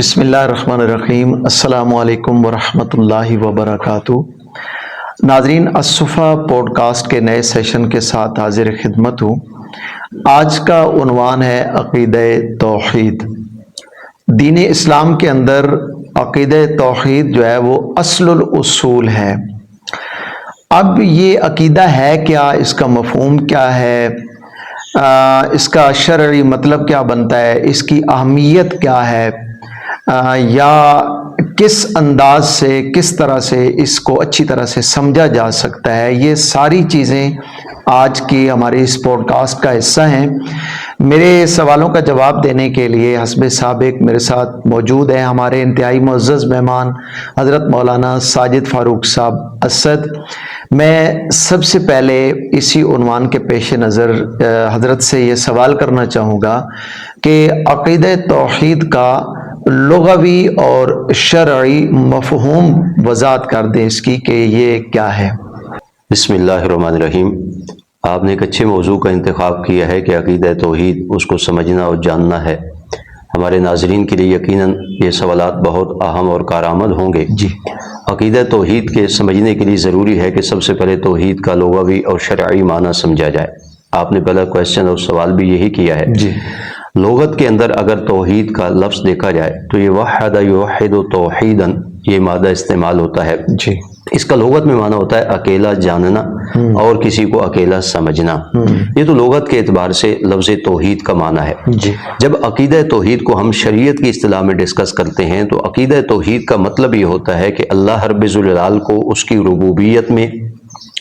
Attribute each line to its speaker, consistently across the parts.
Speaker 1: بسم اللہ الرحمن الرحیم۔ السلام علیکم ورحمۃ اللہ وبرکاتہ۔ ناظرین، الصفا پوڈ کاسٹ کے نئے سیشن کے ساتھ حاضر خدمت ہوں۔ آج کا عنوان ہے عقیدہ توحید۔ دین اسلام کے اندر عقیدہ توحید جو ہے وہ اصل الاصول ہے۔ اب یہ عقیدہ ہے کیا، اس کا مفہوم کیا ہے، اس کا شرعی مطلب کیا بنتا ہے، اس کی اہمیت کیا ہے، یا کس انداز سے کس طرح سے اس کو اچھی طرح سے سمجھا جا سکتا ہے، یہ ساری چیزیں آج کی ہماری اس پوڈ کاسٹ کا حصہ ہیں۔ میرے سوالوں کا جواب دینے کے لیے حسب سابق میرے ساتھ موجود ہیں ہمارے انتہائی معزز مہمان حضرت مولانا ساجد فاروق صاحب اسد۔ میں سب سے پہلے اسی عنوان کے پیش نظر حضرت سے یہ سوال کرنا چاہوں گا کہ عقیدہ توحید کا لغوی اور شرعی مفہوم وضاحت کر دیں اس کی کہ یہ کیا ہے۔
Speaker 2: بسم اللہ الرحمن الرحیم۔ آپ نے ایک اچھے موضوع کا انتخاب کیا ہے کہ عقیدہ توحید، اس کو سمجھنا اور جاننا ہے۔ ہمارے ناظرین کے لیے یقیناً یہ سوالات بہت اہم اور کارآمد ہوں گے۔
Speaker 1: جی،
Speaker 2: عقیدہ توحید کے سمجھنے کے لیے ضروری ہے کہ سب سے پہلے توحید کا لغوی اور شرعی معنی سمجھا جائے۔ آپ نے پہلا کویسچن اور سوال بھی یہی کیا ہے۔
Speaker 1: جی،
Speaker 2: لغت کے اندر اگر توحید کا لفظ دیکھا جائے تو یہ وحد یوحد توحیداً یہ مادہ استعمال ہوتا ہے۔
Speaker 1: جی،
Speaker 2: اس کا لغت میں معنی ہوتا ہے اکیلا جاننا اور کسی کو اکیلا سمجھنا۔ یہ تو لغت کے اعتبار سے لفظ توحید کا معنی ہے۔
Speaker 1: جی،
Speaker 2: جب عقیدہ توحید کو ہم شریعت کی اصطلاح میں ڈسکس کرتے ہیں تو عقیدہ توحید کا مطلب یہ ہوتا ہے کہ اللہ رب ذوالجلال کو اس کی ربوبیت میں،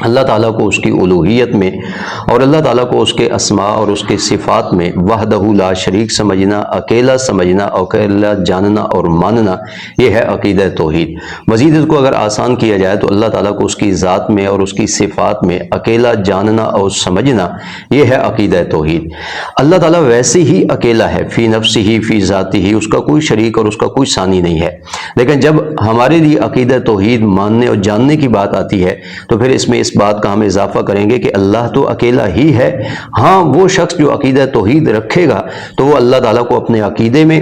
Speaker 2: اللہ تعالیٰ کو اس کی الوہیت میں، اور اللہ تعالیٰ کو اس کے اسماء اور اس کے صفات میں وحدہ لا شریک سمجھنا، اکیلا سمجھنا، اکیلا جاننا اور ماننا، یہ ہے عقیدہ توحید۔ مزید اس کو اگر آسان کیا جائے تو اللہ تعالیٰ کو اس کی ذات میں اور اس کی صفات میں اکیلا جاننا اور سمجھنا، یہ ہے عقیدہ توحید۔ اللہ تعالیٰ ویسے ہی اکیلا ہے، فی نفسہ ہی، فی ذاتی ہی، اس کا کوئی شریک اور اس کا کوئی ثانی نہیں ہے۔ لیکن جب ہمارے لیے عقیدہ توحید ماننے اور جاننے کی بات آتی ہے تو پھر اس میں اس بات کا ہم اضافہ کریں گے کہ اللہ تو اکیلا ہی ہے۔ ہاں، وہ شخص جو عقیدہ توحید رکھے گا تو وہ اللہ تعالیٰ کو اپنے عقیدے میں،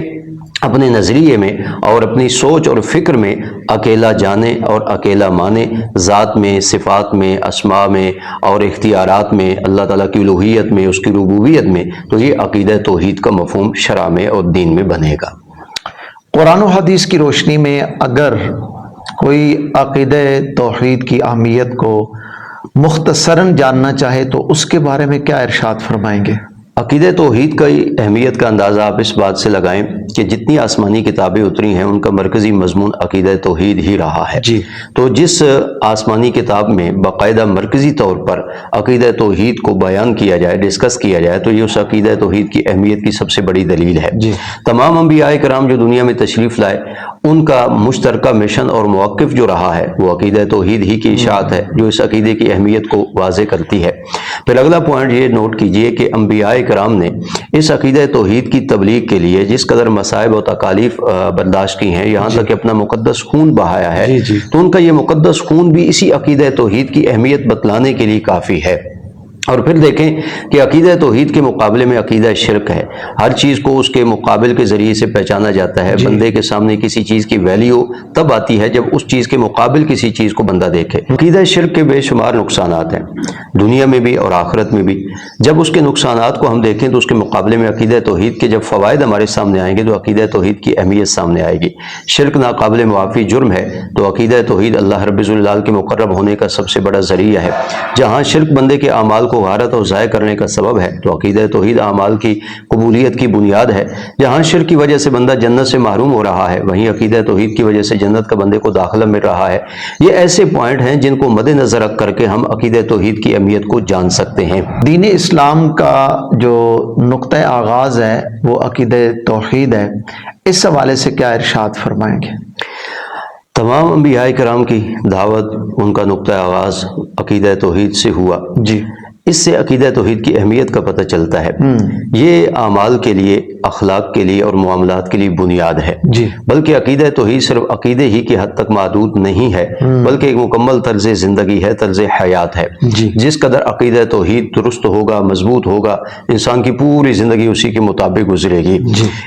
Speaker 2: اپنے نظریے میں اور اپنی سوچ اور فکر میں اکیلا جانے اور اکیلا مانے، ذات میں، صفات میں، اسماء میں اور اختیارات میں، اللہ تعالیٰ کی الوہیت میں، اس کی ربوبیت میں، تو یہ عقیدہ توحید کا مفہوم شرع میں اور دین میں بنے گا۔
Speaker 1: قرآن و حدیث کی روشنی میں اگر کوئی عقیدہ توحید کی اہمیت کو مختصراً جاننا چاہے تو اس کے بارے میں کیا ارشاد فرمائیں گے؟
Speaker 2: عقیدہ توحید کی اہمیت کا اندازہ آپ اس بات سے لگائیں کہ جتنی آسمانی کتابیں اتری ہیں ان کا مرکزی مضمون عقیدہ توحید ہی رہا ہے۔
Speaker 1: جی،
Speaker 2: تو جس آسمانی کتاب میں باقاعدہ مرکزی طور پر عقیدہ توحید کو بیان کیا جائے، ڈسکس کیا جائے، تو یہ اس عقیدہ توحید کی اہمیت کی سب سے بڑی دلیل ہے۔
Speaker 1: جی،
Speaker 2: تمام انبیاء کرام جو دنیا میں تشریف لائے، ان کا مشترکہ مشن اور موقف جو رہا ہے وہ عقیدہ توحید ہی کی اشاعت ہے، جو اس عقیدے کی اہمیت کو واضح کرتی ہے۔ پھر اگلا پوائنٹ یہ نوٹ کیجئے کہ انبیاء کرام نے اس عقیدہ توحید کی تبلیغ کے لیے جس قدر مصائب و تکالیف برداشت کی ہیں، یہاں تک کہ اپنا مقدس خون بہایا ہے، تو ان کا یہ مقدس خون بھی اسی عقیدہ توحید کی اہمیت بتلانے کے لیے کافی ہے۔ اور پھر دیکھیں کہ عقیدہ توحید کے مقابلے میں عقیدہ شرک ہے۔ ہر چیز کو اس کے مقابل کے ذریعے سے پہچانا جاتا ہے۔ بندے کے سامنے کسی چیز کی ویلیو تب آتی ہے جب اس چیز کے مقابل کسی چیز کو بندہ دیکھے۔ عقیدہ شرک کے بے شمار نقصانات ہیں، دنیا میں بھی اور آخرت میں بھی۔ جب اس کے نقصانات کو ہم دیکھیں تو اس کے مقابلے میں عقیدہ توحید کے جب فوائد ہمارے سامنے آئیں گے تو عقیدہ توحید کی اہمیت سامنے آئے گی۔ شرک ناقابل معافی جرم ہے تو عقیدہ توحید اللہ رب ذوالجلال کے مقرب ہونے کا سب سے بڑا ذریعہ ہے۔ جہاں شرک بندے کے اعمال کو غارت اور ضائع کرنے کا سبب ہے تو عقیدہ توحید اعمال کی قبولیت کی بنیاد ہے۔ جہاں شرک کی وجہ سے بندہ جنت سے محروم ہو رہا ہے، وہیں عقیدہ توحید کی وجہ سے جنت کا بندے کو داخلہ مل رہا ہے۔ یہ ایسے پوائنٹ ہیں جن کو مد نظر رکھ کر کے ہم عقیدہ توحید کی اہمیت کو جان سکتے ہیں۔
Speaker 1: دین اسلام کا جو نقطہ آغاز ہے وہ عقیدہ توحید ہے، اس حوالے سے کیا ارشاد فرمائیں گے؟
Speaker 2: تمام انبیاء کرام کی دعوت، ان کا نقطہ آغاز عقیدہ توحید سے ہوا۔
Speaker 1: جی،
Speaker 2: اس سے عقیدہ توحید کی اہمیت کا پتہ چلتا ہے۔ یہ اعمال کے لیے، اخلاق کے لیے اور معاملات کے لیے بنیاد ہے،
Speaker 1: جی
Speaker 2: بلکہ عقیدہ توحید صرف عقیدے ہی کی حد تک محدود نہیں ہے، بلکہ ایک مکمل طرز زندگی ہے، طرز حیات ہے۔
Speaker 1: جی
Speaker 2: جس قدر عقیدہ توحید درست ہوگا، مضبوط ہوگا، انسان کی پوری زندگی اسی کے مطابق گزرے گی۔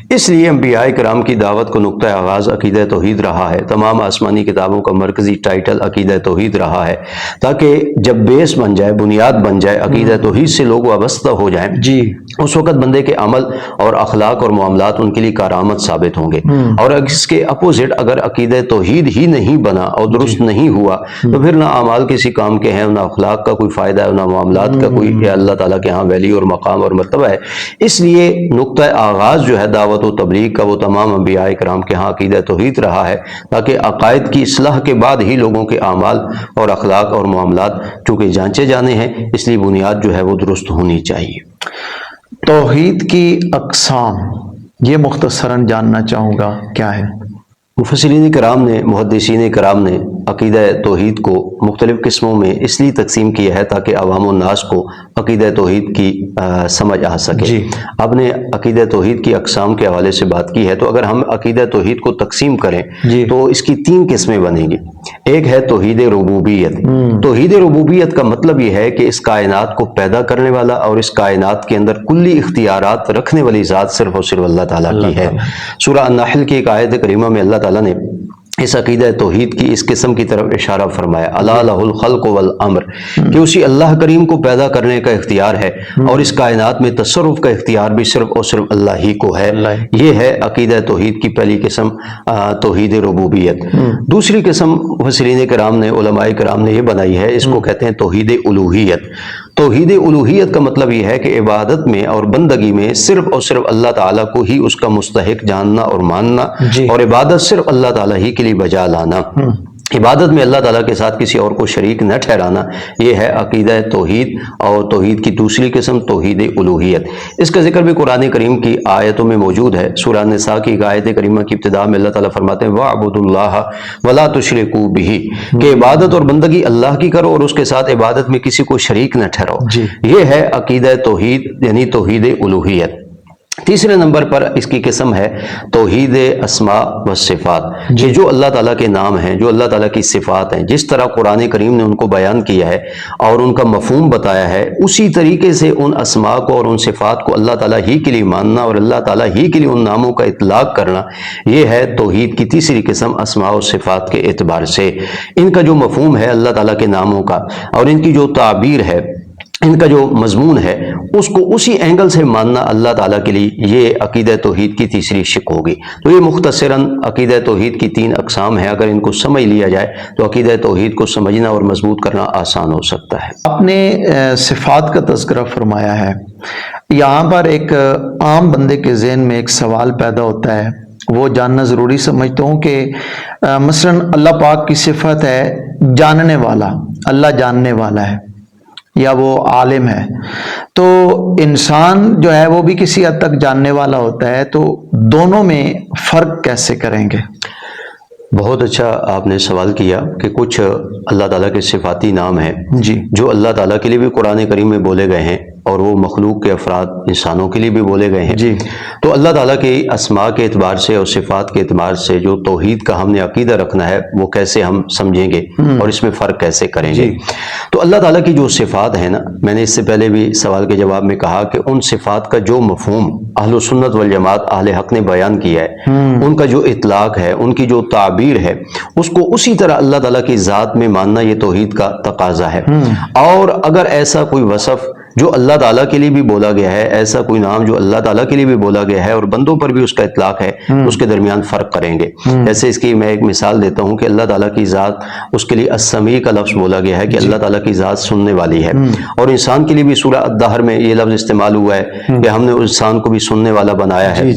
Speaker 2: اس لیے انبیاء کرام کی دعوت کو نقطہ آغاز عقیدہ توحید رہا ہے، تمام آسمانی کتابوں کا مرکزی ٹائٹل عقیدہ توحید رہا ہے، تاکہ جب بیس بن جائے، بنیاد بن جائے، عقیدہ توحید سے لوگ وابستہ ہو جائیں،
Speaker 1: جی
Speaker 2: اس وقت بندے کے عمل اور اخلاق اور معاملات ان کے لیے کارآمد ثابت ہوں گے۔ اور اس کے اپوزٹ اگر عقیدہ توحید ہی نہیں بنا اور درست نہیں ہوا تو پھر نہ اعمال کسی کام کے ہیں، نہ اخلاق کا کوئی فائدہ ہے، نہ معاملات کا کوئی یا اللہ تعالیٰ کے ہاں ویلیو اور مقام اور مرتبہ ہے۔ اس لیے نقطہ آغاز جو ہے دعوت و تبلیغ کا وہ تمام انبیاء کرام کے ہاں عقیدہ توحید رہا ہے، تاکہ عقائد کی اصلاح کے بعد ہی لوگوں کے اعمال اور اخلاق اور معاملات چونکہ جانچے جانے ہیں، اس لیے بنیاد جو ہے وہ درست ہونی چاہیے۔
Speaker 1: توحید کی اقسام یہ مختصراً جاننا چاہوں گا، کیا ہے؟
Speaker 2: مفسرین کرام نے، محدثین کرام نے عقیدہ توحید کو مختلف قسموں میں اس لیے تقسیم کیا ہے تاکہ عوام الناس کو عقیدہ توحید کی سمجھ آ سکے۔
Speaker 1: جی
Speaker 2: آپ نے عقیدہ توحید کی اقسام کے حوالے سے بات کی ہے، تو اگر ہم عقیدہ توحید کو تقسیم کریں
Speaker 1: جی
Speaker 2: تو اس کی 3 قسمیں بنیں گی۔ ایک ہے توحید ربوبیت۔ توحید ربوبیت کا مطلب یہ ہے کہ اس کائنات کو پیدا کرنے والا اور اس کائنات کے اندر کلی اختیارات رکھنے والی ذات صرف اور صرف اللہ تعالیٰ کی ہے۔ سورہ النحل کی ایک آیت کریمہ میں اللہ تعالیٰ نے اس عقیدہ توحید کی اس قسم کی طرف اشارہ فرمایا، الا لہ الخلق والامر، کہ اسی اللہ کریم کو پیدا کرنے کا اختیار ہے اور اس کائنات میں تصرف کا اختیار بھی صرف اور صرف اللہ ہی کو ہے۔ یہ ہے عقیدہ توحید کی پہلی قسم، توحید ربوبیت۔ دوسری قسم مفسرین کرام نے، علماء کرام نے یہ بنائی ہے، اس کو کہتے ہیں توحید الوہیت۔ توحید الوہیت کا مطلب یہ ہے کہ عبادت میں اور بندگی میں صرف اور صرف اللہ تعالیٰ کو ہی اس کا مستحق جاننا اور ماننا، اور عبادت صرف اللہ تعالیٰ ہی کے لیے بجا لانا۔ عبادت میں اللہ تعالیٰ کے ساتھ کسی اور کو شریک نہ ٹھہرانا، یہ ہے عقیدہ توحید۔ اور توحید کی دوسری قسم توحید الوہیت، اس کا ذکر بھی قرآن کریم کی آیتوں میں موجود ہے۔ سورہ نساء کی ایک آیت کریمہ کی ابتدا میں اللہ تعالیٰ فرماتے ہیں وَاعْبُدُوا اللَّهَ وَلَا تُشْرِكُوا بِهِ، کہ عبادت اور بندگی اللہ کی کرو اور اس کے ساتھ عبادت میں کسی کو شریک نہ ٹھہراؤ۔ یہ ہے عقیدہ توحید یعنی توحید الوہیت۔ تیسرے نمبر پر اس کی قسم ہے توحید اسماء و صفات، کہ جو اللہ تعالیٰ کے نام ہیں، جو اللہ تعالیٰ کی صفات ہیں، جس طرح قرآن کریم نے ان کو بیان کیا ہے اور ان کا مفہوم بتایا ہے، اسی طریقے سے ان اسماء کو اور ان صفات کو اللہ تعالیٰ ہی کے لیے ماننا اور اللہ تعالیٰ ہی کے لیے ان ناموں کا اطلاق کرنا، یہ ہے توحید کی تیسری قسم اسماء و صفات کے اعتبار سے۔ ان کا جو مفہوم ہے اللہ تعالیٰ کے ناموں کا اور ان کی جو تعبیر ہے، ان کا جو مضمون ہے، اس کو اسی اینگل سے ماننا اللہ تعالیٰ کے لیے، یہ عقیدہ توحید کی تیسری شق ہوگی۔ تو یہ مختصراً عقیدہ توحید کی 3 اقسام ہیں، اگر ان کو سمجھ لیا جائے تو عقیدہ توحید کو سمجھنا اور مضبوط کرنا آسان ہو سکتا ہے۔
Speaker 1: آپ نے صفات کا تذکرہ فرمایا ہے، یہاں پر ایک عام بندے کے ذہن میں ایک سوال پیدا ہوتا ہے، وہ جاننا ضروری سمجھتا ہوں کہ مثلاً اللہ پاک کی صفت ہے جاننے والا، اللہ جاننے والا ہے یا وہ عالم ہے، تو انسان جو ہے وہ بھی کسی حد تک جاننے والا ہوتا ہے، تو دونوں میں فرق کیسے کریں گے؟
Speaker 2: بہت اچھا آپ نے سوال کیا کہ کچھ اللہ تعالیٰ کے صفاتی نام ہیں
Speaker 1: جی
Speaker 2: جو اللہ تعالیٰ کے لیے بھی قرآن کریم میں بولے گئے ہیں اور وہ مخلوق کے افراد انسانوں کے لیے بھی بولے گئے ہیں۔
Speaker 1: جی
Speaker 2: تو اللہ تعالیٰ کی اسماء کے اعتبار سے اور صفات کے اعتبار سے جو توحید کا ہم نے عقیدہ رکھنا ہے وہ کیسے ہم سمجھیں گے اور اس میں فرق کیسے کریں گے؟ تو اللہ تعالیٰ کی جو صفات ہیں نا، میں نے اس سے پہلے بھی سوال کے جواب میں کہا کہ ان صفات کا جو مفہوم اہل سنت والجماعت اہل حق نے بیان کیا ہے، ان کا جو اطلاق ہے، ان کی جو تعبیر ہے، اس کو اسی طرح اللہ تعالیٰ کی ذات میں ماننا یہ توحید کا تقاضا ہے۔ اور اگر ایسا کوئی وصف جو اللہ تعالیٰ کے لیے بھی بولا گیا ہے، ایسا کوئی نام جو اللہ تعالیٰ کے لیے بھی بولا گیا ہے اور بندوں پر بھی اس کا اطلاق ہے، اس کے درمیان فرق کریں گے۔ جیسے اس کی میں ایک مثال دیتا ہوں کہ اللہ تعالیٰ کی ذات، اس کے لیے السمیع کا لفظ بولا گیا ہے کہ اللہ تعالیٰ کی ذات سننے والی ہے، اور انسان کے لیے بھی سورہ الدہر میں یہ لفظ استعمال ہوا ہے کہ ہم نے انسان کو بھی سننے والا بنایا ہے۔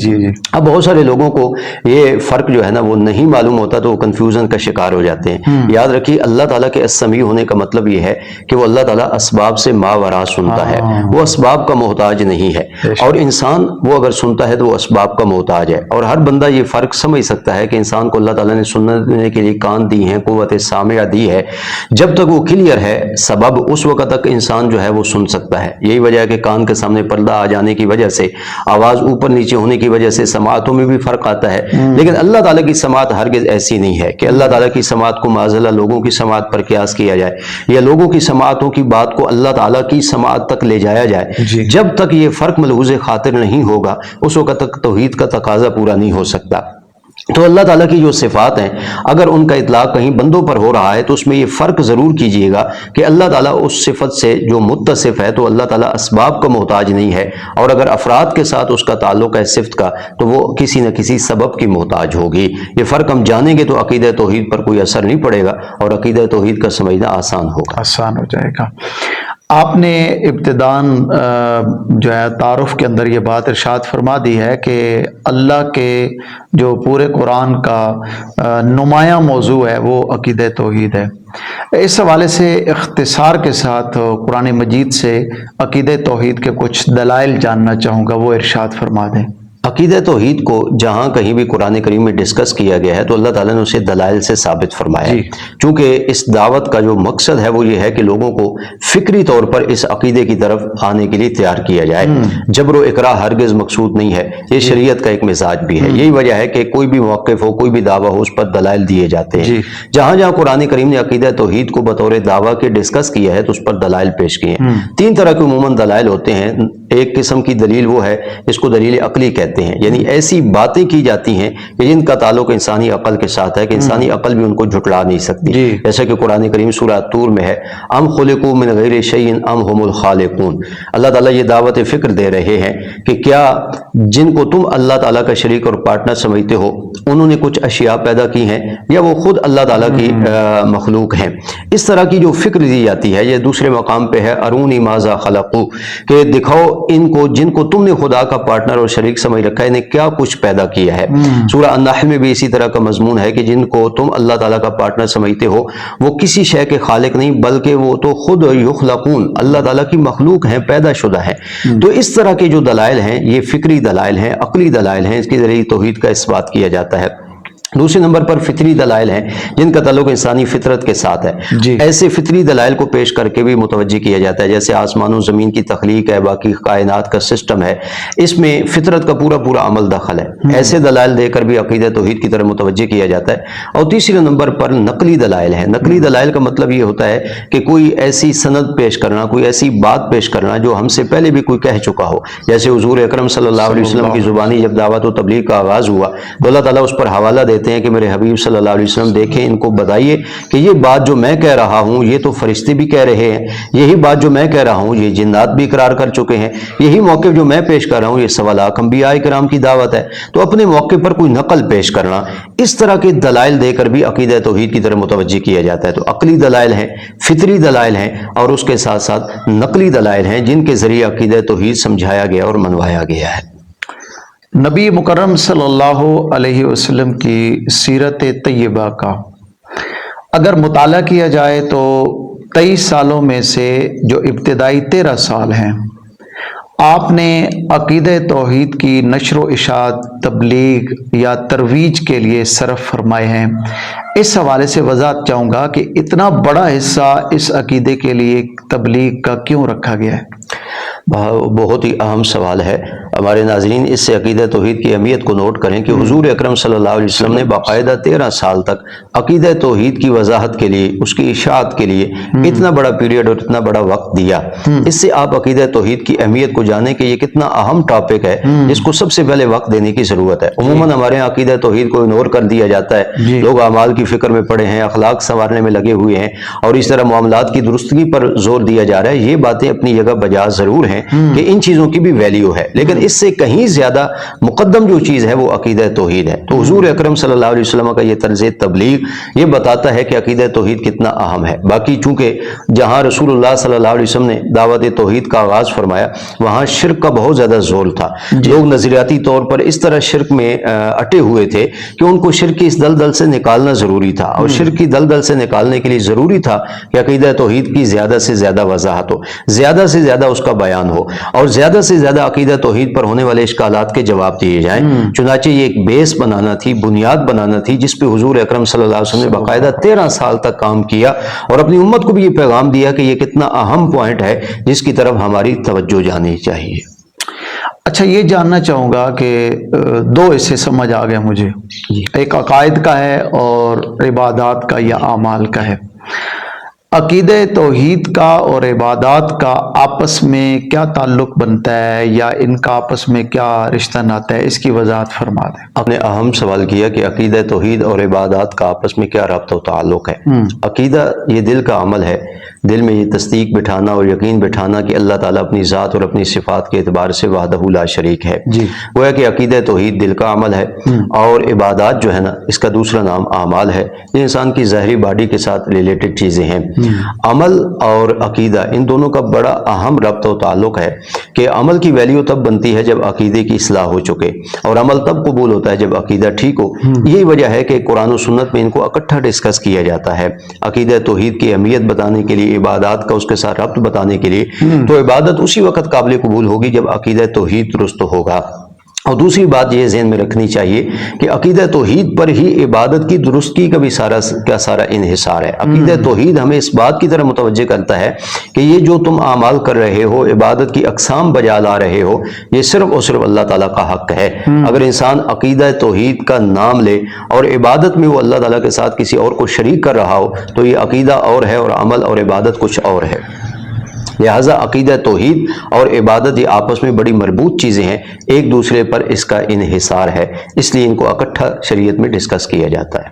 Speaker 2: اب بہت سارے لوگوں کو یہ فرق جو ہے نا وہ نہیں معلوم ہوتا تو وہ کنفیوژن کا شکار ہو جاتے ہیں۔ یاد رکھیے اللہ تعالیٰ کے السمیع ہونے کا مطلب یہ ہے کہ وہ اللہ تعالیٰ اسباب سے ماوراء سنتا ہوتا ہے وہ اسباب کا محتاج نہیں ہے، اور انسان وہ اگر سنتا ہے تو وہ اسباب کا محتاج ہے۔ اور ہر بندہ یہ فرق سمجھ سکتا ہے کہ انسان کو اللہ تعالیٰ نے سننے کے لیے کان دی ہیں، قوت سامعہ دی ہے، جب تک وہ کلیئر ہے سبب اس وقت تک انسان جو ہے وہ سن سکتا ہے۔ یہی وجہ ہے کہ کان کے سامنے پردہ آ جانے کی وجہ سے، آواز اوپر نیچے ہونے کی وجہ سے سماعتوں میں بھی فرق آتا ہے، لیکن اللہ تعالیٰ کی سماعت ہرگز ایسی نہیں ہے کہ اللہ تعالیٰ کی سماعت کو معاذاللہ لوگوں کی سماعت پر قیاس کیا جائے، یا لوگوں کی سماعتوں کی بات کو اللہ تعالیٰ کی سماعت تک لے جایا جائے۔ جب تک یہ فرق ملحوظ خاطر نہیں ہوگا اس وقت تک توحید کا تقاضا پورا نہیں ہو سکتا۔ تو اللہ تعالیٰ کی جو صفات ہیں اگر ان کا اطلاق کہیں بندوں پر ہو رہا ہے تو اس میں یہ فرق ضرور کیجئے گا کہ اللہ تعالیٰ اس صفت سے جو متصف ہے تو اللہ تعالیٰ اسباب کا محتاج نہیں ہے، اور اگر افراد کے ساتھ اس کا تعلق ہے صفت کا تو وہ کسی نہ کسی سبب کی محتاج ہوگی۔ یہ فرق ہم جانیں گے تو عقیدہ توحید پر کوئی اثر نہیں پڑے گا اور عقیدہ توحید کا سمجھنا آسان ہوگا،
Speaker 1: آسان ہو جائے گا۔ آپ نے ابتداً جو ہے تعارف کے اندر یہ بات ارشاد فرما دی ہے کہ اللہ کے جو پورے قرآن کا نمایاں موضوع ہے وہ عقیدہ توحید ہے۔ اس حوالے سے اختصار کے ساتھ قرآن مجید سے عقیدہ توحید کے کچھ دلائل جاننا چاہوں گا، وہ ارشاد فرما دیں۔
Speaker 2: عقیدہ توحید کو جہاں کہیں بھی قرآن کریم میں ڈسکس کیا گیا ہے تو اللہ تعالیٰ نے اسے دلائل سے ثابت فرمایا ہے، چونکہ اس دعوت کا جو مقصد ہے وہ یہ ہے کہ لوگوں کو فکری طور پر اس عقیدے کی طرف آنے کے لیے تیار کیا جائے۔ جبر و اکراہ ہرگز مقصود نہیں ہے، یہ شریعت کا ایک مزاج بھی ہے۔ یہی وجہ ہے کہ کوئی بھی موقف ہو، کوئی بھی دعویٰ ہو، اس پر دلائل دیے جاتے ہیں۔ جہاں جہاں قرآن کریم نے عقیدہ توحید کو بطور دعویٰ کے ڈسکس کیا ہے تو اس پر دلائل پیش کیے ہیں۔ تین طرح کے عموماً دلائل ہوتے ہیں۔ ایک قسم کی دلیل وہ ہے جس کو دلیل عقلی کہتے ہیں، یعنی ایسی باتیں کی جاتی ہیں کہ جن کا تعلق انسانی عقل کے ساتھ ہے کہ انسانی عقل بھی ان کو جھٹلا نہیں سکتی، جیسا کہ قرآن کریم سورہ طور میں ہے، ام خلقوا من غیر شیء ام هم الخالقون۔ اللہ تعالیٰ یہ دعوت فکر دے رہے ہیں کہ کیا جن کو تم اللہ تعالیٰ کا شریک اور پارٹنر سمجھتے ہو انہوں نے کچھ اشیاء پیدا کی ہیں یا وہ خود اللہ تعالیٰ کی مخلوق ہیں۔ اس طرح کی جو فکر دی جاتی ہے، یہ دوسرے مقام پہ ہے ارونی ماذا خلقوا، کہ دکھاؤ ان کو جن کو تم نے خدا کا پارٹنر اور شریک سمجھ رکھا ہے انہیں کیا کچھ پیدا کیا ہے۔ سورہ النحل میں بھی اسی طرح کا مضمون ہے کہ جن کو تم اللہ تعالیٰ کا پارٹنر سمجھتے ہو وہ کسی شے کے خالق نہیں بلکہ وہ تو خود یخلقون، اللہ تعالیٰ کی مخلوق ہیں، پیدا شدہ ہیں۔ تو اس طرح کے جو دلائل ہیں یہ فکری دلائل ہیں، عقلی دلائل ہیں، اس کے ذریعے توحید کا اثبات کیا جاتا ہے۔ دوسرے نمبر پر فطری دلائل ہیں جن کا تعلق انسانی فطرت کے ساتھ ہے۔ ایسے فطری دلائل کو پیش کر کے بھی متوجہ کیا جاتا ہے، جیسے آسمان و زمین کی تخلیق ہے، باقی کائنات کا سسٹم ہے، اس میں فطرت کا پورا پورا عمل دخل ہے۔ ایسے دلائل دے کر بھی عقیدہ توحید کی طرف متوجہ کیا جاتا ہے۔ اور تیسرے نمبر پر نقلی دلائل ہیں۔ نقلی دلائل کا مطلب یہ ہوتا ہے کہ کوئی ایسی سند پیش کرنا، کوئی ایسی بات پیش کرنا جو ہم سے پہلے بھی کوئی کہہ چکا ہو، جیسے حضور اکرم صلی اللہ علیہ وسلم کی زبانی جب دعوت و تبلیغ کا آغاز ہوا تو اللہ تعالیٰ اس پر حوالہ دیتے ہیں کہ میرے حبیب صلی اللہ علیہ وسلم دیکھیں، ان کو بتائیے کہ یہ بات جو میں کہہ رہا ہوں یہ تو فرشتے بھی کہہ رہے ہیں، یہی بات جو میں کہہ رہا ہوں یہ جنات بھی اقرار کر چکے ہیں، یہی موقف جو میں پیش کر رہا ہوں یہ سوا لاکھ انبیاء کرام کی دعوت ہے۔ تو اپنے موقع پر کوئی نقل پیش کرنا، اس طرح کے دلائل دے کر بھی عقیدہ توحید کی طرف متوجہ کیا جاتا ہے۔ تو عقلی دلائل ہیں، فطری دلائل ہیں، اور اس کے ساتھ ساتھ نقلی دلائل ہیں جن کے ذریعے عقیدہ توحید سمجھایا گیا اور منوایا گیا ہے۔
Speaker 1: نبی مکرم صلی اللہ علیہ وسلم کی سیرت طیبہ کا اگر مطالعہ کیا جائے تو 23 سالوں میں سے جو ابتدائی 13 سال ہیں آپ نے عقیدہ توحید کی نشر و اشاعت، تبلیغ یا ترویج کے لیے صرف فرمائے ہیں۔ اس حوالے سے وضاحت چاہوں گا کہ اتنا بڑا حصہ اس عقیدے کے لیے تبلیغ کا کیوں رکھا گیا ہے؟
Speaker 2: بہت ہی اہم سوال ہے۔ ہمارے ناظرین اس سے عقیدہ توحید کی اہمیت کو نوٹ کریں کہ حضور اکرم صلی اللہ علیہ وسلم نے باقاعدہ 13 سال تک عقیدہ توحید کی وضاحت کے لیے، اس کی اشاعت کے لیے اتنا بڑا پیریڈ اور اتنا بڑا وقت دیا۔ اس سے آپ عقیدہ توحید کی اہمیت کو جانیں کہ یہ کتنا اہم ٹاپک ہے جس کو سب سے پہلے وقت دینے کی ضرورت ہے۔ عموماً ہمارے یہاں عقیدہ توحید کو اگنور کر دیا جاتا ہے، لوگ اعمال کی فکر میں پڑے ہیں، اخلاق سنوارنے میں لگے ہوئے ہیں، اور اس طرح معاملات کی درستگی پر زور دیا جا رہا ہے۔ یہ باتیں اپنی جگہ بجا ضرور ہیں کہ ان چیزوں کی بھی ویلیو ہے، لیکن اس سے کہیں زیادہ مقدم جو چیز ہے وہ عقیدہ توحید ہے. تو حضور اکرم صلی اللہ علیہ وسلم کا یہ طرز تبلیغ یہ بتاتا ہے کہ عقیدہ توحید کتنا اہم ہے. باقی چونکہ جہاں رسول اللہ صلی اللہ علیہ وسلم نے دعوت توحید کا آغاز فرمایا وہاں شرک کا بہت زیادہ زور تھا. لوگ نظریاتی طور پر اس طرح شرک میں اٹے ہوئے تھے کہ ان کو شرک کی اس دلدل سے نکالنا ضروری تھا, اور شرک کی دلدل سے نکالنے کے لیے ضروری تھا کہ عقیدہ توحید کی زیادہ سے زیادہ وضاحت ہو, زیادہ سے زیادہ اس کا بیان ہو, اور زیادہ سے زیادہ عقیدہ توحید پر ہونے والے اشکالات کے جواب دیے جائیں. چنانچہ یہ ایک بیس بنانا تھی, بنیاد بنانا تھی, جس پہ حضور اکرم صلی اللہ علیہ وسلم نے باقاعدہ 13 سال تک کام کیا اور اپنی امت کو بھی یہ پیغام دیا کہ یہ کتنا اہم پوائنٹ ہے جس کی طرف ہماری توجہ جانی چاہیے.
Speaker 1: اچھا, یہ جاننا چاہوں گا کہ دو حصے سمجھ آ گئے مجھے, ایک عقائد کا ہے اور عبادات کا یا اعمال کا ہے. عقیدہ توحید کا اور عبادات کا آپس میں کیا تعلق بنتا ہے یا ان کا آپس میں کیا رشتہ ناتا ہے, اس کی وضاحت فرما دیں.
Speaker 2: آپ نے اہم سوال کیا کہ عقیدہ توحید اور عبادات کا آپس میں کیا رابطہ و تعلق ہے. عقیدہ یہ دل کا عمل ہے, دل میں یہ تصدیق بٹھانا اور یقین بٹھانا کہ اللہ تعالیٰ اپنی ذات اور اپنی صفات کے اعتبار سے وحدہ لا شریک ہے. گویا کہ عقیدہ توحید دل کا عمل ہے, اور عبادات جو ہے نا اس کا دوسرا نام اعمال ہے. یہ انسان کی ظاہری باڈی کے ساتھ ریلیٹڈ چیزیں ہیں. عمل اور عقیدہ ان دونوں کا بڑا اہم ربط و تعلق ہے کہ عمل کی ویلیو تب بنتی ہے جب عقیدے کی اصلاح ہو چکے, اور عمل تب قبول ہوتا ہے جب عقیدہ ٹھیک ہو. یہی وجہ ہے کہ قرآن و سنت میں ان کو اکٹھا ڈسکس کیا جاتا ہے. عقیدہ توحید کی اہمیت بتانے کے لیے, عبادات کا اس کے ساتھ ربط بتانے کے لیے, تو عبادت اسی وقت قابل قبول ہوگی جب عقیدہ توحید درست ہوگا. اور دوسری بات یہ ذہن میں رکھنی چاہیے کہ عقیدہ توحید پر ہی عبادت کی درستگی کا بھی سارا انحصار ہے. عقیدہ توحید ہمیں اس بات کی طرف متوجہ کرتا ہے کہ یہ جو تم اعمال کر رہے ہو, عبادت کی اقسام بجا لا رہے ہو, یہ صرف اور صرف اللہ تعالیٰ کا حق ہے. اگر انسان عقیدہ توحید کا نام لے اور عبادت میں وہ اللہ تعالیٰ کے ساتھ کسی اور کو شریک کر رہا ہو تو یہ عقیدہ اور ہے اور عمل اور عبادت کچھ اور ہے. لہٰذا عقیدہ توحید اور عبادت یہ آپس میں بڑی مربوط چیزیں ہیں, ایک دوسرے پر اس کا انحصار ہے, اس لیے ان کو اکٹھا شریعت میں ڈسکس کیا جاتا ہے.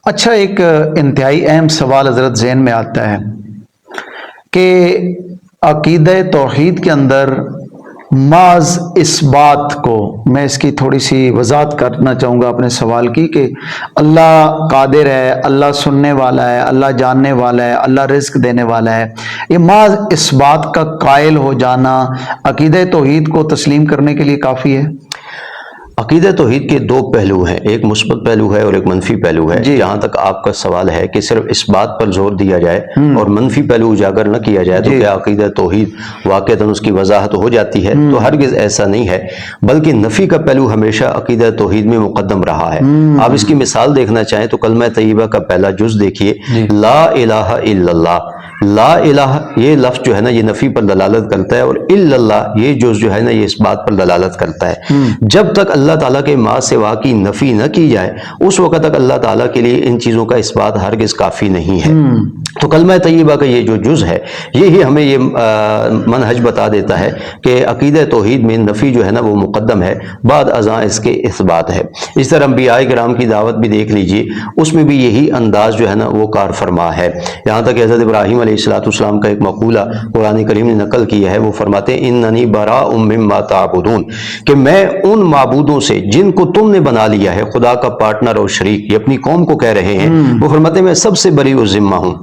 Speaker 1: اچھا, ایک انتہائی اہم سوال حضرت ذہن میں آتا ہے کہ عقیدہ توحید کے اندر محض اس بات کو, میں اس کی تھوڑی سی وضاحت کرنا چاہوں گا اپنے سوال کی, کہ اللہ قادر ہے, اللہ سننے والا ہے, اللہ جاننے والا ہے, اللہ رزق دینے والا ہے, یہ محض اس بات کا قائل ہو جانا عقیدہ توحید کو تسلیم کرنے کے لیے کافی ہے؟
Speaker 2: عقیدہ توحید کے دو پہلو ہیں, ایک مثبت پہلو ہے اور ایک منفی پہلو ہے. جہاں تک آپ کا سوال ہے کہ صرف اس بات پر زور دیا جائے اور منفی پہلو اجاگر نہ کیا جائے تو کیا عقیدہ توحید واقعتاً اس کی وضاحت ہو جاتی ہے؟ تو ہرگز ایسا نہیں ہے, بلکہ نفی کا پہلو ہمیشہ عقیدہ توحید میں مقدم رہا ہے. آپ اس کی مثال دیکھنا چاہیں تو کلمہ طیبہ کا پہلا جز دیکھیے, لا الہ الا اللہ. لا الہ یہ لفظ جو ہے نا یہ نفی پر دلالت کرتا ہے, اور الا اللہ یہ جز جو ہے نا یہ اس بات پر دلالت کرتا ہے. جب تک اللہ تعالیٰ کے ما سوا کی نفی نہ کی جائے اس وقت تک اللہ تعالیٰ کے لیے ان چیزوں کا اس بات ہرگز کافی نہیں ہے. تو کلمہ طیبہ کا یہ جو جز ہے یہی ہمیں یہ منہج بتا دیتا ہے کہ عقیدہ توحید میں نفی جو ہے نا وہ مقدم ہے, بعد ازاں اس کے اثبات ہے. اس طرح انبیاء کرام کی دعوت بھی دیکھ لیجئے, اس میں بھی یہی انداز جو ہے نا وہ کار فرما ہے. یہاں تک حضرت ابراہیم علیہ السلام کا ایک مقولہ قرآن کریم نے نقل کیا ہے, وہ فرماتے ہیں اننی براء مما تعبدون, کہ میں ان معبودوں سے جن کو تم نے بنا لیا ہے خدا کا پارٹنر اور شریک, یہ اپنی قوم کو کہہ رہے ہیں, وہ فرماتے ہیں میں سب سے بری ذمہ ہوں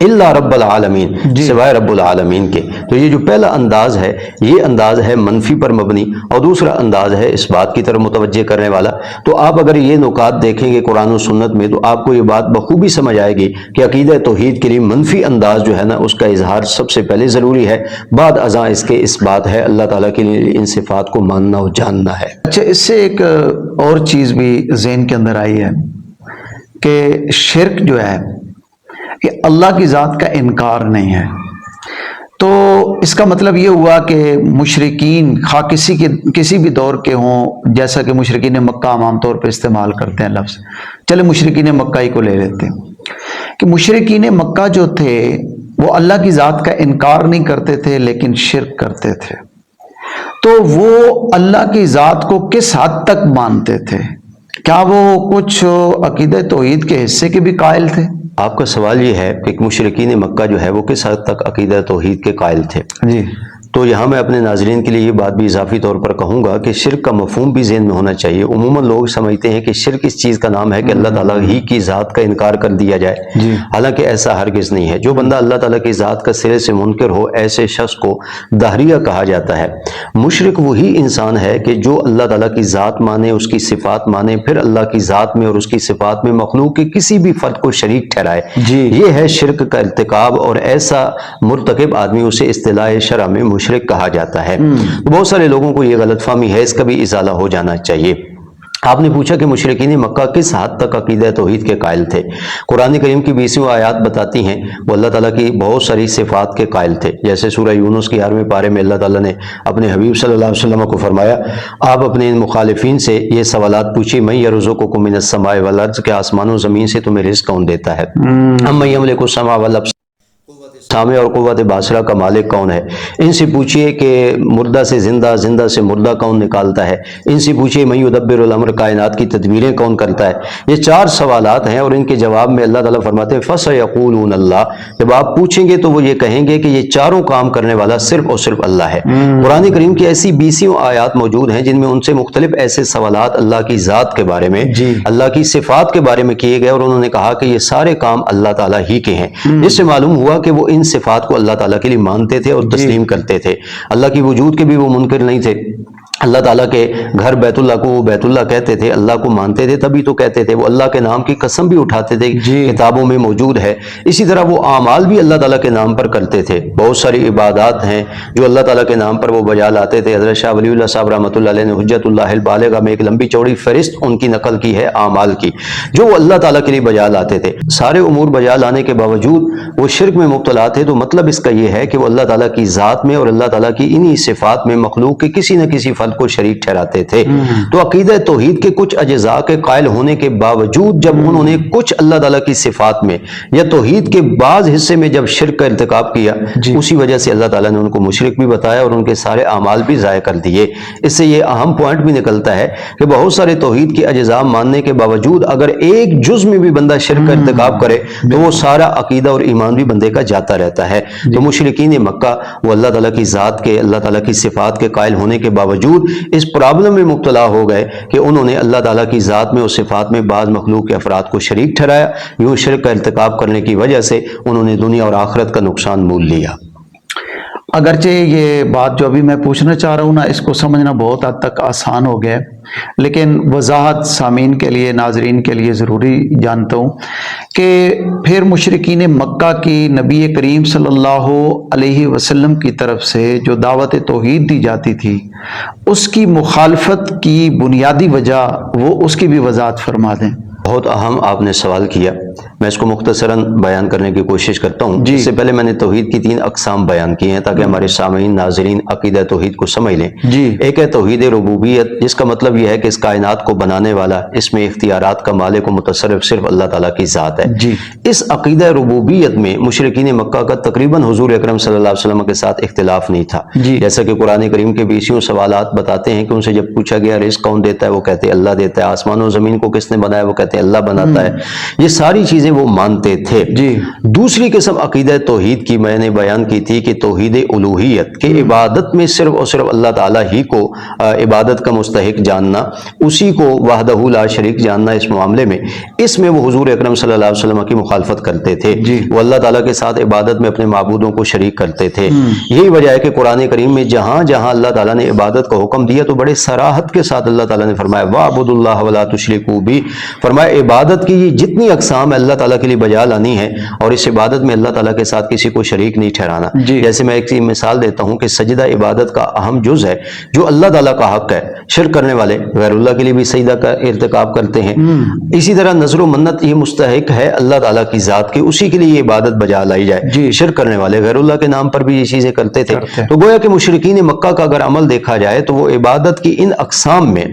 Speaker 2: الا رب العالمین, سوائے رب العالمین کے. تو یہ جو پہلا انداز ہے یہ انداز ہے منفی پر مبنی, اور دوسرا انداز ہے اس بات کی طرف متوجہ کرنے والا. تو آپ اگر یہ نکات دیکھیں گے قرآن و سنت میں تو آپ کو یہ بات بخوبی سمجھ آئے گی کہ عقیدہ توحید کے لیے منفی انداز جو ہے نا اس کا اظہار سب سے پہلے ضروری ہے, بعد ازاں اس کے اس بات ہے اللہ تعالیٰ کے لیے ان صفات کو ماننا اور جاننا ہے.
Speaker 1: اچھا, اس سے ایک اور چیز بھی ذہن کے اندر آئی ہے کہ شرک جو ہے کہ اللہ کی ذات کا انکار نہیں ہے. تو اس کا مطلب یہ ہوا کہ مشرکین خواہ کسی بھی دور کے ہوں, جیسا کہ مشرکین مکہ عام طور پہ استعمال کرتے ہیں لفظ, چلے مشرکین مکہ ہی کو لے لیتے ہیں, کہ مشرکین مکہ جو تھے وہ اللہ کی ذات کا انکار نہیں کرتے تھے لیکن شرک کرتے تھے. تو وہ اللہ کی ذات کو کس حد تک مانتے تھے؟ کیا وہ کچھ عقیدہ توحید کے حصے کے بھی قائل تھے؟
Speaker 2: آپ کا سوال یہ ہے کہ مشرکین مکہ جو ہے وہ کس حد تک عقیدہ توحید کے قائل تھے.
Speaker 1: جی,
Speaker 2: تو یہاں میں اپنے ناظرین کے لیے یہ بات بھی اضافی طور پر کہوں گا کہ شرک کا مفہوم بھی ذہن میں ہونا چاہیے۔ عموماً لوگ سمجھتے ہیں کہ شرک اس چیز کا نام ہے کہ اللہ تعالیٰ ہی کی ذات کا انکار کر دیا جائے، حالانکہ ایسا ہرگز نہیں ہے۔ جو بندہ اللہ تعالیٰ کی ذات کا سرے سے منکر ہو، ایسے شخص کو دہریہ کہا جاتا ہے۔ مشرک وہی انسان ہے کہ جو اللہ تعالیٰ کی ذات مانے، اس کی صفات مانے، پھر اللہ کی ذات میں اور اس کی صفات میں مخلوق کے کسی بھی فرد کو شریک ٹھہرائے، یہ ہے شرک کا ارتکاب، اور ایسا مرتکب آدمی اسے اصطلاح شرع میں مشرک کہا جاتا ہے۔ بہت سارے لوگوں کو یہ غلط فہمی ہے، اس کا بھی ازالہ ہو جانا چاہیے۔ آپ نے پوچھا کہ مشرکین مکہ کس حد تک عقیدہ توحید کے قائل تھے۔ قرآن کریم کی 20 آیات بتاتی ہیں وہ اللہ تعالیٰ کی بہت ساری صفات کے قائل تھے، جیسے سورہ یونس کی 11ویں پارے میں اللہ تعالیٰ نے اپنے حبیب صلی اللہ علیہ وسلم کو فرمایا، آپ اپنے ان مخالفین سے یہ سوالات پوچھیے، من یرزقکم من السماء والارض، کہ آسمان و زمین سے تمہیں رزق کون دیتا ہے، امن یملک السمع والابصار، سامع اور قوت باصرہ کا مالک کون ہے، ان سے پوچھئے کہ مردہ سے زندہ، زندہ سے مردہ کون نکالتا ہے، ان سے پوچھئے من یدبر الامر، کائنات کی تدبیریں کون کرتا ہے۔ یہ 4 سوالات ہیں، اور ان کے جواب میں اللہ تعالیٰ فرماتے ہیں فَسَيَقُولُونَ اللَّهُ، جب آپ پوچھیں گے تو وہ یہ کہیں گے کہ یہ چاروں کام کرنے والا صرف اور صرف اللہ ہے۔ قرآن کریم کی ایسی 20 آیات موجود ہیں جن میں ان سے مختلف ایسے سوالات اللہ کی ذات کے بارے میں، اللہ کی صفات کے بارے میں کیے گئے، اور انہوں نے کہا کہ یہ سارے کام اللہ تعالیٰ ہی کے ہیں۔ اس سے معلوم ہوا کہ وہ ان صفات کو اللہ تعالیٰ کے لیے مانتے تھے اور تسلیم کرتے تھے۔ اللہ کی وجود کے بھی وہ منکر نہیں تھے۔ اللہ تعالیٰ کے گھر بیت اللہ کو وہ بیت اللہ کہتے تھے، اللہ کو مانتے تھے تبھی تو کہتے تھے، وہ اللہ کے نام کی قسم بھی اٹھاتے تھے، کتابوں میں موجود ہے۔ اسی طرح وہ اعمال بھی اللہ تعالیٰ کے نام پر کرتے تھے۔ بہت ساری عبادات ہیں جو اللہ تعالیٰ کے نام پر وہ بجا لاتے تھے۔ حضرت شاہ ولی اللہ صاحب رحمۃ اللہ علیہ نے حجت اللہ البالغہ میں ایک لمبی چوڑی فہرست ان کی نقل کی ہے اعمال کی، جو وہ اللہ تعالیٰ کے لیے بجا لاتے تھے۔ سارے امور بجا لانے کے باوجود وہ شرک میں مبتلا تھے، تو مطلب اس کا یہ ہے کہ وہ اللہ تعالیٰ کی ذات میں اور اللہ تعالیٰ کی انہی صفات میں مخلوق کے کسی نہ کسی فرد کو شریک ٹھہراتے تھے۔ تو عقیدہ توحید کے کچھ اجزاء کے قائل ہونے کے باوجود جب انہوں نے کچھ اللہ تعالیٰ کی صفات میں یا توحید کے بعض حصے میں جب شرک کا ارتکاب کیا، اسی وجہ سے اللہ تعالیٰ نے ان کو مشرک بھی بتایا اور ان کے سارے اعمال بھی ضائع کر دیے۔ اس سے یہ اہم پوائنٹ بھی نکلتا ہے کہ بہت سارے توحید کے اجزاء ماننے کے باوجود اگر ایک جز میں بھی بندہ شرک کا ارتکاب کرے تو وہ سارا عقیدہ اور ایمان بھی بندے کا جاتا رہتا ہے۔ تو مشرکین مکہ وہ اللہ تعالیٰ کی ذات کے، اللہ تعالیٰ کی صفات کے قائل ہونے کے باوجود اس پرابلم میں مبتلا ہو گئے کہ انہوں نے اللہ تعالیٰ کی ذات میں اور صفات میں بعض مخلوق کے افراد کو شریک ٹھہرایا۔ یوں شرک کا ارتکاب کرنے کی وجہ سے انہوں نے دنیا اور آخرت کا نقصان مول لیا۔
Speaker 1: اگرچہ یہ بات جو ابھی میں پوچھنا چاہ رہا ہوں نا، اس کو سمجھنا بہت حد تک آسان ہو گیا، لیکن وضاحت سامعین کے لیے، ناظرین کے لیے ضروری جانتا ہوں کہ پھر مشرکین مکہ کی نبی کریم صلی اللہ علیہ وسلم کی طرف سے جو دعوت توحید دی جاتی تھی، اس کی مخالفت کی بنیادی وجہ وہ اس کی بھی وضاحت فرما دیں۔
Speaker 2: بہت اہم آپ نے سوال کیا، میں اس کو مختصراً بیان کرنے کی کوشش کرتا ہوں۔ اس سے پہلے میں نے توحید کی 3 اقسام بیان کی ہیں تاکہ ہمارے سامعین ناظرین عقیدہ توحید کو سمجھ لیں۔ ایک ہے توحید ربوبیت، جس کا مطلب یہ ہے کہ اس کائنات کو بنانے والا، اس میں اختیارات کا مالک و متصرف صرف اللہ تعالیٰ کی ذات ہے۔ اس عقیدہ ربوبیت میں مشرکین مکہ کا تقریباً حضور اکرم صلی اللہ علیہ وسلم کے ساتھ اختلاف نہیں تھا۔ جیسا کہ قرآن کریم کے 20 سوالات بتاتے ہیں کہ ان سے جب پوچھا گیا رزق کون دیتا ہے، وہ کہتے اللہ دیتا ہے، آسمان و زمین کو کس نے بنایا، وہ کہتے اللہ بناتا ہے، یہ ساری چیزیں وہ مانتے تھے۔ دوسری قسم عقیدہ توحید کی میں نے بیان کی تھی کہ توحید الوہیت، کہ عبادت میں صرف اور صرف اللہ تعالیٰ ہی کو عبادت کا مستحق جاننا، اسی کو وحدہ لا شریک جاننا۔ اس معاملے میں اس میں وہ حضور اکرم صلی اللہ علیہ وسلم کی مخالفت کرتے تھے، وہ اللہ تعالیٰ کے ساتھ عبادت میں اپنے معبودوں کو شریک کرتے تھے۔ یہی وجہ ہے کہ قرآن کریم میں جہاں جہاں اللہ تعالیٰ نے عبادت کا حکم دیا تو بڑے صراحت کے ساتھ اللہ تعالیٰ نے فرمایا وَاعْبُدُوا اللَّهَ وَلَا تُشْرِكُوا بِهِ، فرمایا عبادت کی جتنی اقسام ہے اللہ تعالیٰ کے لیے بجا لانی ہے، اور اس عبادت میں اللہ تعالیٰ کے ساتھ کسی کو شریک نہیں ٹھہرانا۔ جیسے میں ایک مثال دیتا ہوں کہ سجدہ عبادت کا اہم جز ہے جو اللہ تعالیٰ کا حق ہے۔ شرک کرنے والے غیر اللہ کے لیے بھی سجدہ کا ارتکاب کرتے ہیں۔ اسی طرح نظر و منت یہ مستحق ہے اللہ تعالیٰ کی ذات کی، اسی کے لیے یہ عبادت بجا لائی جائے۔ شرک کرنے والے غیر اللہ کے نام پر بھی یہ چیزیں کرتے تھے۔ تو گویا کہ مشرکین مکہ کا اگر عمل دیکھا جائے تو وہ عبادت کی ان اقسام میں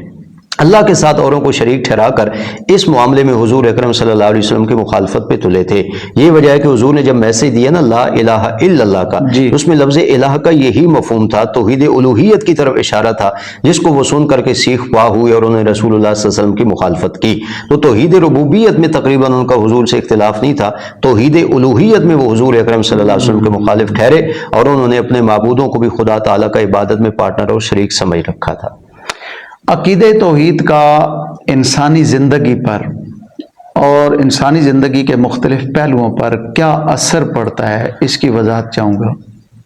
Speaker 2: اللہ کے ساتھ اوروں کو شریک ٹھہرا کر اس معاملے میں حضور اکرم صلی اللہ علیہ وسلم کی مخالفت پہ تلے تھے۔ یہ وجہ ہے کہ حضور نے جب میسج دیا نا لا الہ الا اللہ کا، اس میں لفظ الہ کا یہی مفہوم تھا، توحید الوہیت کی طرف اشارہ تھا، جس کو وہ سن کر کے سیخ پا ہوئے اور انہوں نے رسول اللہ صلی اللہ علیہ وسلم کی مخالفت کی۔ تو توحید ربوبیت میں تقریباً ان کا حضور سے اختلاف نہیں تھا، توحید الوہیت میں وہ حضور اکرم صلی اللہ علیہ وسلم کے مخالف ٹھہرے اور انہوں نے اپنے معبودوں کو بھی خدا تعالیٰ کا عبادت میں پارٹنر اور شریک سمجھ رکھا تھا۔
Speaker 1: عقیدہ توحید کا انسانی زندگی پر اور انسانی زندگی کے مختلف پہلوؤں پر کیا اثر پڑتا ہے، اس کی وضاحت چاہوں گا۔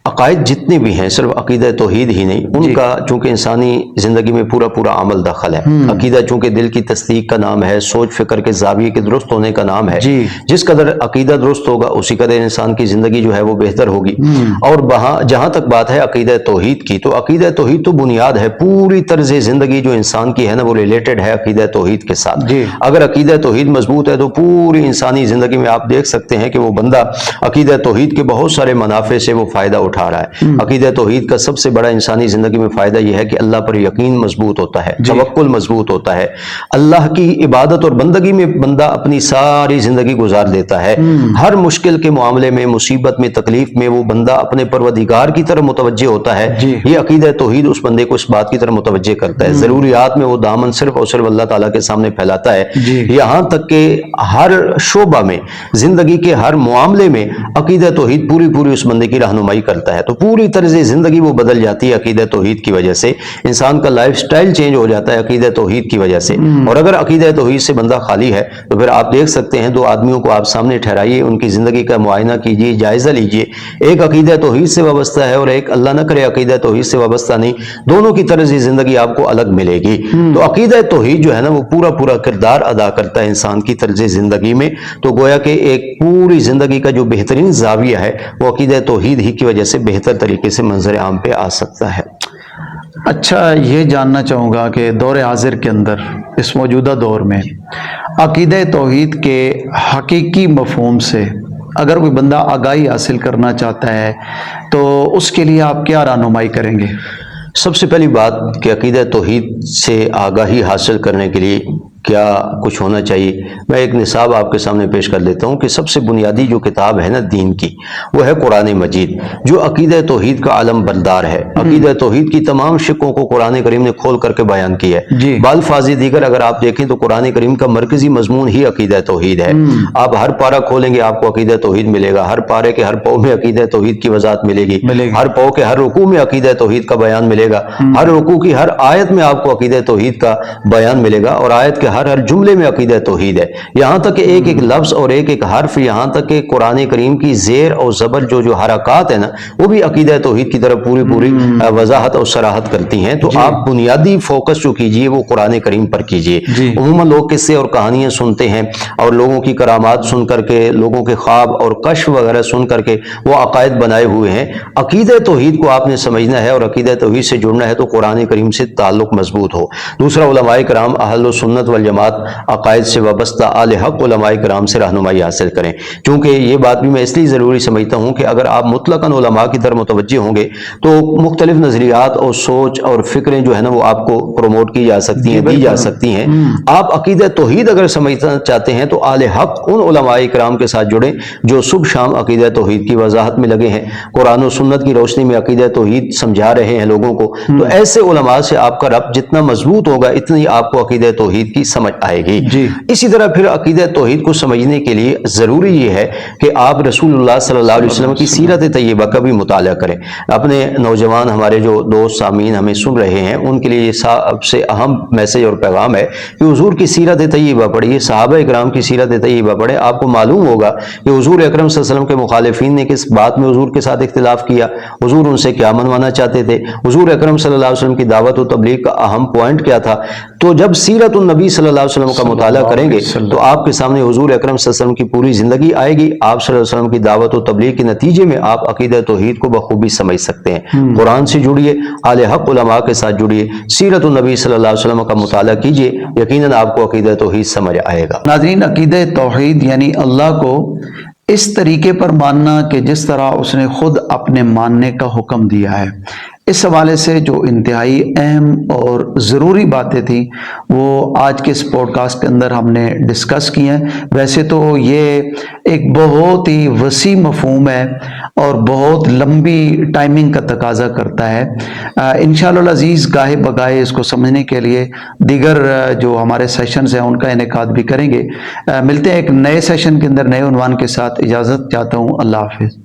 Speaker 2: عقائد جتنے بھی ہیں صرف عقیدہ توحید ہی نہیں، ان کا چونکہ انسانی زندگی میں پورا پورا عمل دخل ہے۔ عقیدہ چونکہ دل کی تصدیق کا نام ہے، سوچ فکر کے زاویے کے درست ہونے کا نام ہے، جس قدر عقیدہ درست ہوگا اسی قدر انسان کی زندگی جو ہے وہ بہتر ہوگی۔ اور جہاں تک بات ہے عقیدہ توحید کی، تو عقیدہ توحید تو بنیاد ہے، پوری طرز زندگی جو انسان کی ہے نا وہ ریلیٹڈ ہے عقیدہ توحید کے ساتھ۔ اگر عقیدہ توحید مضبوط ہے تو پوری انسانی زندگی میں آپ دیکھ سکتے ہیں کہ وہ بندہ عقیدہ توحید کے بہت سارے منافع سے وہ فائدہ اٹھا رہا ہے۔ عقیدہ توحید کا سب سے بڑا انسانی زندگی میں فائدہ یہ ہے کہ اللہ پر یقین مضبوط ہوتا ہے، توکل مضبوط ہوتا ہے، اللہ کی عبادت اور بندگی میں بندہ اپنی ساری زندگی گزار دیتا ہے۔ ہر مشکل کے معاملے میں، مصیبت میں، تکلیف میں وہ بندہ اپنے پروردگار کی طرف متوجہ ہوتا ہے۔ یہ عقیدہ توحید اس بندے کو اس بات کی طرف متوجہ کرتا ہے، ضروریات میں وہ دامن صرف اور صرف اللہ تعالیٰ کے سامنے پھیلاتا ہے، یہاں تک کہ ہر شعبہ میں، زندگی کے ہر معاملے میں عقیدہ توحید پوری اس بندے کی رہنمائی کرتا ہے۔ تو پوری طرز زندگی وہ بدل جاتی ہے عقیدہ توحید کی وجہ سے، انسان کا لائف سٹائل چینج ہو جاتا ہے عقیدہ توحید کی وجہ سے۔ اور اگر عقیدہ توحید سے بندہ خالی ہے تو پھر آپ دیکھ سکتے ہیں، دو آدمیوں کو آپ سامنے ٹھہرائیے، ان کی زندگی کا معائنہ کیجیے، جائزہ لیجیے، ایک عقیدہ توحید سے وابستہ ہے اور ایک اللہ نہ کرے عقیدہ توحید سے وابستہ نہیں، دونوں کی طرز زندگی آپ کو الگ ملے گی۔ تو عقیدہ توحید جو ہے نا وہ پورا کردار ادا کرتا ہے انسان کی طرز زندگی میں، تو گویا کہ ایک پوری زندگی کا جو بہترین زاویہ ہے وہ عقیدہ توحید ہی کی وجہ سے بہتر طریقے سے منظر عام پہ آ سکتا ہے۔
Speaker 1: اچھا، یہ جاننا چاہوں گا کہ دور حاضر کے اندر، اس موجودہ دور میں عقیدہ توحید کے حقیقی مفہوم سے اگر کوئی بندہ آگاہی حاصل کرنا چاہتا ہے تو اس کے لیے آپ کیا رہنمائی کریں گے؟
Speaker 2: سب سے پہلی بات کہ عقیدہ توحید سے آگاہی حاصل کرنے کے لیے کیا کچھ ہونا چاہیے، میں ایک نصاب آپ کے سامنے پیش کر دیتا ہوں کہ سب سے بنیادی جو کتاب ہے نا دین کی وہ ہے قرآن مجید، جو عقیدہ توحید کا عالم بردار ہے۔ عقیدہ توحید کی تمام شقوں کو قرآن کریم نے کھول کر کے بیان کیا ہے۔ بالفاظ دیگر اگر آپ دیکھیں تو قرآن کریم کا مرکزی مضمون ہی عقیدہ توحید ہے۔ آپ ہر پارہ کھولیں گے آپ کو عقیدہ توحید ملے گا، ہر پارے کے ہر پاؤ میں عقیدہ توحید کی وضاحت ملے گی، ہر پاؤ کے ہر رکوع میں عقیدہ توحید کا بیان ملے گا، ہر رکوع کی ہر آیت میں آپ کو عقیدہ توحید کا بیان ملے گا، اور آیت کے ہر جملے میں عقیدہ توحید ہے، یہاں تک کہ ایک ایک لفظ اور ایک ایک حرف، یہاں تک کہ قرآن کریم کی زیر اور زبر جو حرکات ہیں نا وہ بھی عقیدہ توحید کی طرف پوری وضاحت اور صراحت کرتی ہیں۔ تو آپ بنیادی فوکس جو کیجئے وہ قرآن کریم پر کیجئے۔ عموماً لوگ قصے اور کہانیاں سنتے ہیں اور لوگوں کی کرامات سن کر کے، لوگوں کے خواب اور کشف وغیرہ سن کر کے وہ عقائد بنائے ہوئے ہیں۔ عقیدہ توحید کو آپ نے سمجھنا ہے اور عقیدہ توحید سے جڑنا ہے تو قرآن کریم سے تعلق مضبوط ہو۔ دوسرا، علماء کرام اہل و سنت والجماعت عقائد سے وابستہ اہل حق علماء کرام سے رہنمائی حاصل کریں، کیونکہ یہ بات بھی میں اس لیے ضروری سمجھتا ہوں کہ اگر آپ مطلقاً علماء کی طرف متوجہ ہوں گے تو مختلف نظریات اور سوچ اور فکریں جو ہے نا وہ آپ کو پروموٹ کی جا سکتی ہیں، دی جا سکتی ہیں۔ آپ عقیدہ توحید اگر سمجھنا چاہتے ہیں تو اہل حق ان علماء کرام کے ساتھ جڑیں جو صبح شام عقیدہ توحید کی وضاحت میں لگے ہیں، قرآن و سنت کی روشنی میں عقیدہ توحید سمجھا رہے ہیں لوگوں کو۔ تو ایسے علماء سے آپ کا ربط جتنا مضبوط ہوگا اتنی آپ کو عقیدہ توحید کی سمجھ آئے گی۔ اسی طرح پھر عقیدہ توحید کو سمجھنے کے لیے ضروری یہ ہے کہ آپ رسول اللہ صلی اللہ علیہ وسلم کی سیرت طیبہ کا بھی مطالعہ کریں۔ اپنے نوجوان ہمارے جو دوست سامعین ہمیں سن رہے ہیں ان کے لیے یہ سب سے اہم میسج اور پیغام ہے کہ حضور کی سیرت طیبہ پڑھیے، صحابہ کرام کی سیرت طیبہ پڑھیں۔ آپ کو معلوم ہوگا کہ حضور اکرم صلی اللہ علیہ وسلم کے مخالفین نے کس بات میں حضور کے ساتھ اختلاف کیا، حضور ان سے کیا منوانا چاہتے تھے، حضور اکرم صلی اللہ علیہ وسلم کی دعوت و تبلیغ کا اہم پوائنٹ کیا تھا۔ تو جب سیرت النبی صلی اللہ علیہ وسلم کا مطالعہ کریں گے تو آپ کے سامنے حضور اکرم صلی اللہ علیہ وسلم کی پوری زندگی آئے گی۔ آپ صلی اللہ علیہ وسلم کی دعوت و تبلیغ کے نتیجے میں آپ عقیدہ توحید کو بخوبی سمجھ سکتے ہیں۔ قرآن سے جڑیے، اہل حق علماء کے ساتھ جڑیے، سیرت النبی صلی اللہ علیہ وسلم کا مطالعہ کیجیے، یقیناً آپ کو عقیدہ توحید سمجھ آئے گا۔
Speaker 1: ناظرین، عقیدہ توحید یعنی اللہ کو اس طریقے پر ماننا کہ جس طرح اس نے خود اپنے ماننے کا حکم دیا ہے، اس حوالے سے جو انتہائی اہم اور ضروری باتیں تھیں وہ آج کے اس پوڈ کاسٹ کے اندر ہم نے ڈسکس کی ہیں۔ ویسے تو یہ ایک بہت ہی وسیع مفہوم ہے اور بہت لمبی ٹائمنگ کا تقاضا کرتا ہے۔ انشاءاللہ العزیز گاہے بگاہے اس کو سمجھنے کے لیے دیگر جو ہمارے سیشنز ہیں ان کا انعقاد بھی کریں گے۔ ملتے ہیں ایک نئے سیشن کے اندر نئے عنوان کے ساتھ۔ اجازت چاہتا ہوں، اللہ حافظ۔